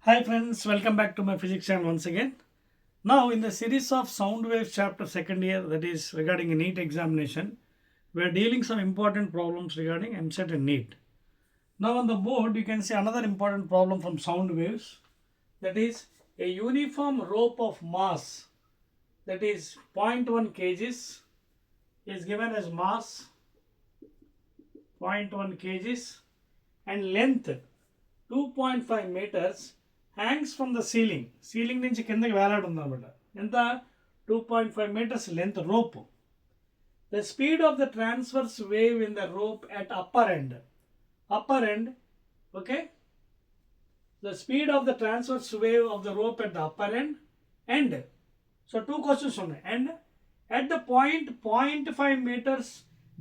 Hi friends, welcome back to my physics channel once again. Now in the series of sound waves chapter second year, that is regarding a NEET examination, we are dealing some important problems regarding MSET and NEET. Now on the board you can see another important problem from sound waves, that is a uniform rope of mass, that is 0.1 kgs is given as mass 0.1 kgs and length 2.5 meters hangs from the ceiling నుంచి కిందకి వేలాడుంది అనమాట. ఎంత? 2.5 meters length rope. The speed of the transverse wave in the rope at upper end okay, the speed of the transverse wave of the rope at the upper end. So two questions ఉన్నాయి. And at the point 0.5 meters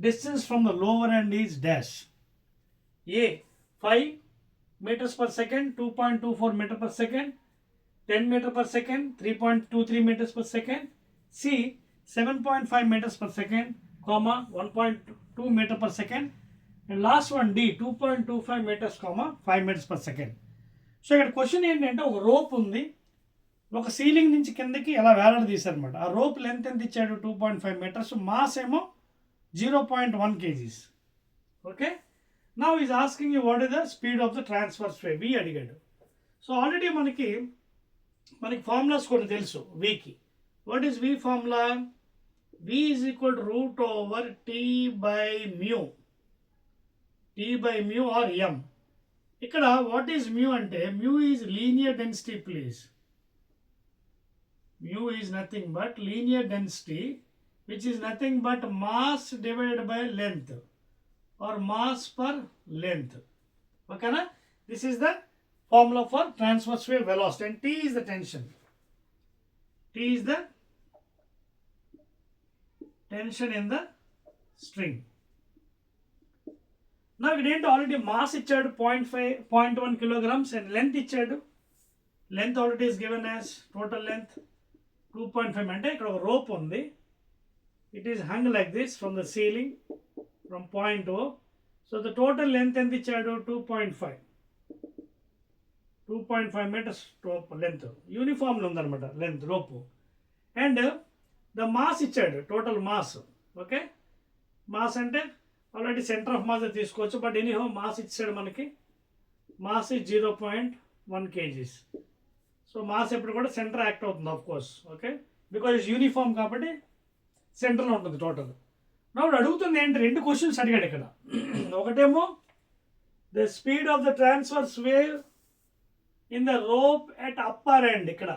distance from the lower end is dash. A 5 meters per second, 2.24 meter per second, 10 meter per second, 3.23 meters per second. C 7.5 meters per second, 1.2 meter per second. And last one D 2.25 meters, 5 meters per second. So ఇక్కడ question ఏంటంటే, ఒక rope ఉంది, ఒక ceiling నుంచి కిందకి ఎలా వేలాడదీశారనమాట. ఆ rope length ఎంత ఇచ్చాడు? 2.5 meters. మాస్ ఏమో 0.1 kgs. Okay, now is asking you what is the speed of the transverse wave. V అడిగాడు. సో ఆల్రెడీ మనకి ఫార్ములాస్ కూడా తెలుసు Vకి. What is V formula? V is equal to root over T by mu or M. ఇక్కడ what is mu అంటే, mu is linear density please. Mu is nothing but linear density which is nothing but mass divided by length or mass per length. Okay na? This is the formula for transverse wave velocity, and T is the tension. T is the tension in the string. Now we didn't already mass ichadu 0.1 kilograms and length ichadu. Length already is given as total length 2.5 ante ikkada oka rope undi. It is hung like this from the ceiling from point O. So the total length ఎంత ఇచ్చాడు? 2.5 meters rope length. యూనిఫామ్లో ఉందన్నమాట length rope. And the mass ఇచ్చాడు, total mass. Okay, mass అంటే already centre of mass తీసుకోవచ్చు, but anyhow mass ఇచ్చాడు మనకి. Mass 0.1 kgs. So mass ఎప్పుడు కూడా సెంటర్ యాక్ట్ అవుతుంది of course. Okay, because uniform కాబట్టి సెంటర్లో ఉంటుంది టోటల్. ఇప్పుడు అడుగుతుంది ఏంటి, రెండు క్వశ్చన్స్ అడిగాడు ఇక్కడ. ఒకటేమో the speed of the transverse wave in the rope at upper end, ఇక్కడ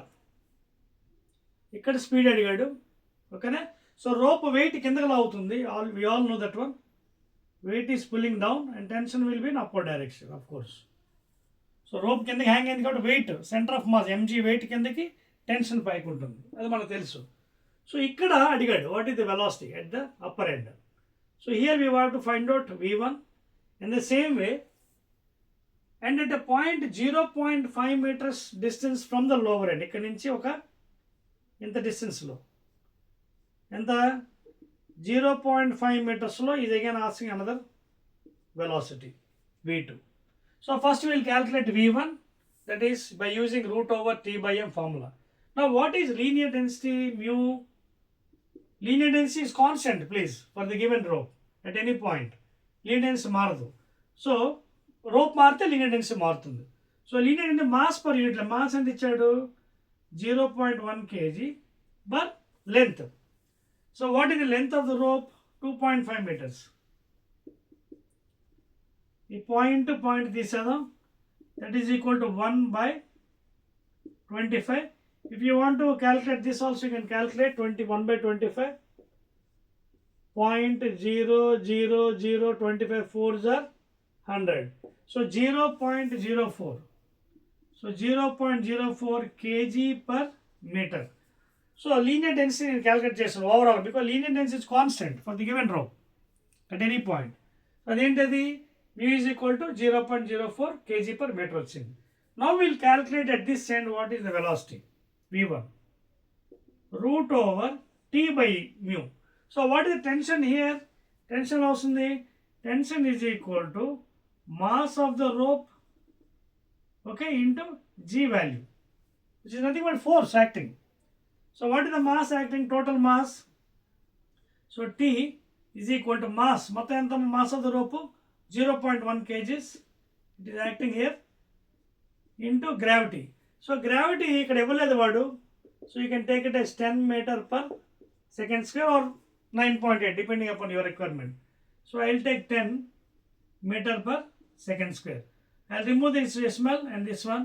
స్పీడ్ అడిగాడు. ఓకేనా? సో రోప్ వెయిట్ కిందకి లాగుతుంది. We all know that one. Weight is pulling down and tension will be in upper direction of course. So rope కిందకి hang అయింది కాబట్టి weight, center of mass M G weight కిందకి, tension పైకి ఉంటుంది, అది మనకు తెలుసు. సో ఇక్కడ అడిగాడు what is the velocity at the upper end. So here we want to find out V1 in the same way. And at a point 0.5 meters distance from the lower end, ఇక్కడ నుంచి ఒక ఇంత డిస్టెన్స్లో, ఎంత? 0.5 metersలో is again asking another velocity V2. So first will calculate V1, that is by using root over T by M formula. Now what is linear density mu? Linear density is constant please for the given rope at any point. Linear density మారదు. So rope మారితే linear density మారుతుంది. So linear అంటే mass per యూనిట్లో, mass ఎంత ఇచ్చాడు? 0.1 kg బర్ length. So what is the length of the rope? 2.5 meters. ఈ point తీసేద్దాం. That is equal to 1/25. If you want to calculate this also, you can calculate 1/25. 0.00025 4s are 100. So 0.04. So 0.04 kg per meter. So linear density calculate చేస్తాం overall, because linear density is constant for the given rope at any point. అదేంటది? mu is equal to 0.04 kg per meter వచ్చింది. Now we will calculate at this end what is the velocity V1 root over T by mu. So what is the tension here? Tension అవుతుంది. Tension is equal to mass of the rope okay, into G value, which is nothing but force acting. So what is the mass acting, total mass? So T is equal to mass, మొత్తం ఎంత mass of the rope 0.1 kgs, it is acting here, into gravity. So gravity ఇక్కడ ఇవ్వలేదు వాడు, so you can take it as 10 meter per second square or 9.8 depending upon your requirement. So I'll take 10 meter per second square. I'll remove this decimal and this one.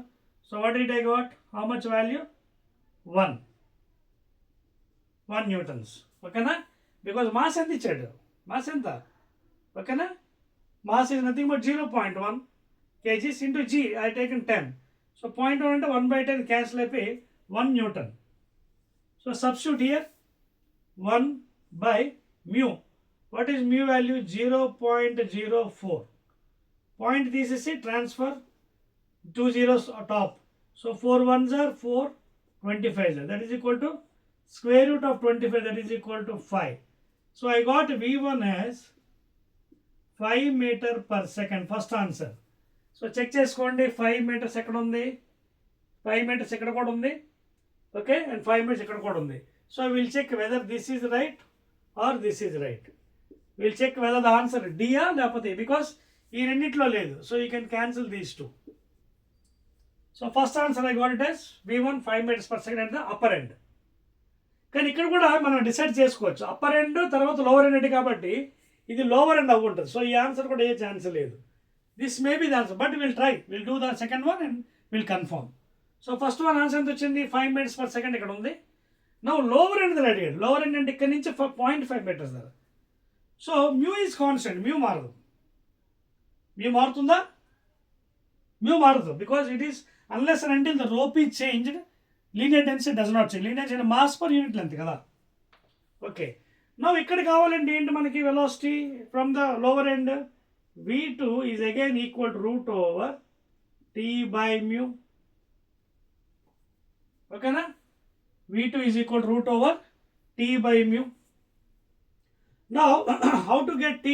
So what did I got? How much value? 1 newtons. Okay na? Because mass ఎంత ఇచ్చాడు, mass ఎంత, okay na? Mass is nothing but 0.1 kgs into G. I taken 10. So 0.1 అంటే 1/10 cancel అయిపోయి 1 newton. So substitute here 1 by mu. What is mu value? 0.04. Point తీసేసి transfer 2 zeros top. So 4 ones are 4, 25. That is equal to square root of 25. That is equal to 5. So I got V1 as 5 meter per second. First answer. So check చేసుకోండి, 5 meters ఎక్కడ ఉంది, 5 meters ఇక్కడ కూడా ఉంది, okay, and 5 meters ఇక్కడ కూడా ఉంది. So I will check whether this is right or this is right. We'll check whether the answer D లేకపోతే, because ఈ రెండిట్లో లేదు. So you can cancel these two. So first answer I got it as V1 5 meters per second at the upper end. కానీ ఇక్కడ కూడా మనం decide చేసుకోవచ్చు, upper end తర్వాత లోవర్ ఎండ్ కాబట్టి ఇది లోవర్ ఎండ్ అవ్వుంటుంది. సో ఈ ఆన్సర్ కూడా ఏ ఛాన్స్ లేదు. This may be the answer, but will do the second one and will confirm. So first one answer ఎంత వచ్చింది, 5 meters per second ఇక్కడ ఉంది. నౌ లోవర్ ఎండ్ దగ్గర అడిగాడు, లోవర్ ఎండ్ అంటే ఇక్కడ నుంచి 0.5 meters దగ్గర. So mu is constant, mu మారదు. మ్యూ మారుతుందా? మ్యూ మారదు, because it is unless and until the rope is changed, linear density does not change. Linear density mass per unit length కదా. Okay, now ఇక్కడ కావాలంటే ఏంటి మనకి, velocity from the lower end V2 is again equal to root over T by mu. ఓకేనా, V2 is equal to root over T by mu. Now how to get T?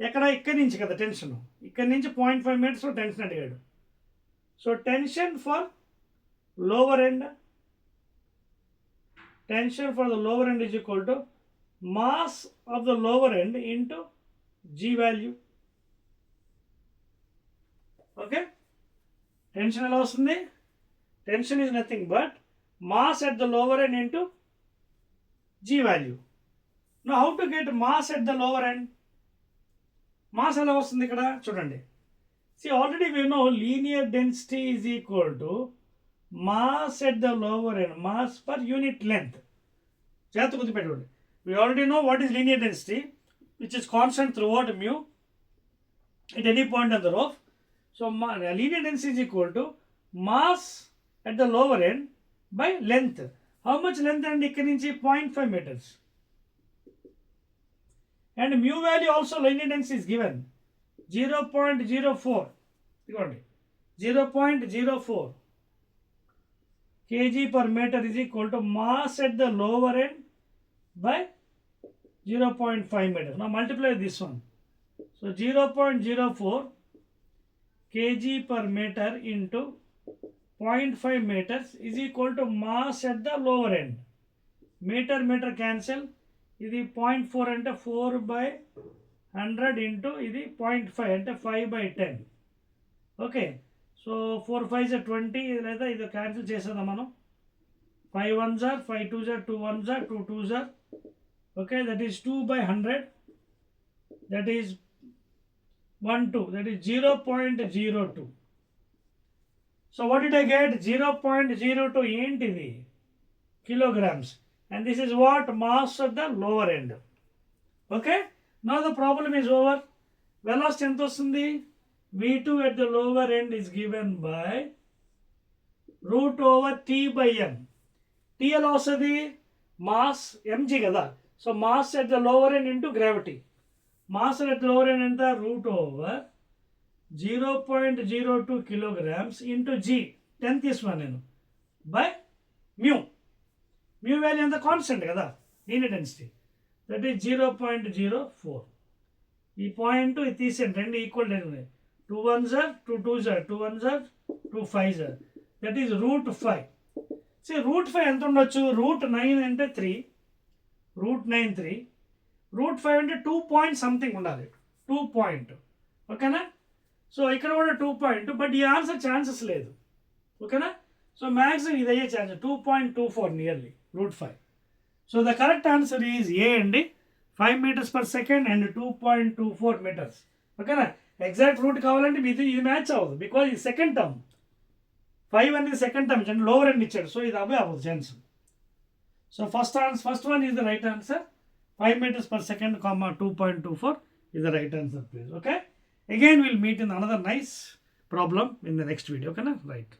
ఎక్కడ, ఇక్కడి నుంచి కదా tension, ఇక్కడి నుంచి 0.5 meters టెన్షన్ అడిగాడు. So tension for lower end, tension for the lower end is equal to mass of the lower end into G value. Okay, tension ఎలా వస్తుంది, tension is nothing but mass at the lower end into G value. Now how to get mass at the lower end? mass ఎలా వస్తుంది ఇక్కడ చూడండి. See, already we know linear density is equal to mass at the lower end, mass per unit length. జాగ్రత్త గుర్తుపెట్టుకోండి. We already know what is linear density, which is constant throughout mu at any point on the rope. So linear density is equal to mass at the lower end by length. How much length? And ikkadi nunchi 0.5 meters. And mu value also linear density is given 0.04. ఇదిగోండి 0.04 kg per meter is equal to mass at the lower end by 0.5 meters. Now multiply this one. So 0.04 kg per meter into 0.5 meters is equal to mass at the lower end. Meter cancel. ఇది 0.4 అంటే 4/100 into ఇది 0.5 అంటే 5/10. Okay, so 4 5s are 20, లేదా ఇది cancel చేసేద్దాం మనం. 5 1s are 5 2s are 2 1s are 2 2s are, okay, that is 2/100, that is 1 2, that is 0.02. So what did I get, 0.02 ఏంటిది, kilograms, and this is what mass at the lower end. Okay, now the problem is over. Velocity ఎంత వస్తుంది, V2 at the lower end is given by root over T by M. T ఎలా వస్తుంది, mass mg కదా. So mass at the lower end into gravity. Mass at the lower end ఎంత, root over 0.02 kilograms into G, 10 తీసుకున్నాను నేను, by mu. mu value ఎంత, constant కదా, linear density, that is 0.04. ఈ point ఇది తీసేయండి, రెండు ఈక్వల్ ఉన్నాయి. 2 1s are 2 2s are 2 1s are 2 5s, that is root 5. See, root 5 ఎంత ఉండొచ్చు? రూట్ 9 అంటే 3, రూట్ 9 3, రూట్ 5 అంటే 2 పాయింట్ సంథింగ్ ఉండాలి, 2 పాయింట్. ఓకేనా? సో ఇక్కడ కూడా 2 పాయింట్, బట్ ఈ ఆన్సర్ ఛాన్సెస్ లేదు. ఓకేనా? సో మ్యాక్సిమం ఇది అయ్యే chance 2.24 nearly root 5. So the correct answer is A అండి, 5 meters per second and 2.24 meters. ఓకేనా? ఎగ్జాక్ట్ రూట్ కావాలంటే ఇది మ్యాచ్ అవ్వదు, బికాజ్ ఇది సెకండ్ టర్మ్. 5 అనేది సెకండ్ టర్మ్ ఇచ్చాడు, లోవర్ ఎండ్ ఇచ్చాడు, సో ఇది అవే అవ్వదు chance. So first one is the right answer. 5 meters per second, 2.24 is the right answer, please. Okay? Again, we'll meet in another nice problem in the next video. Okay? Right.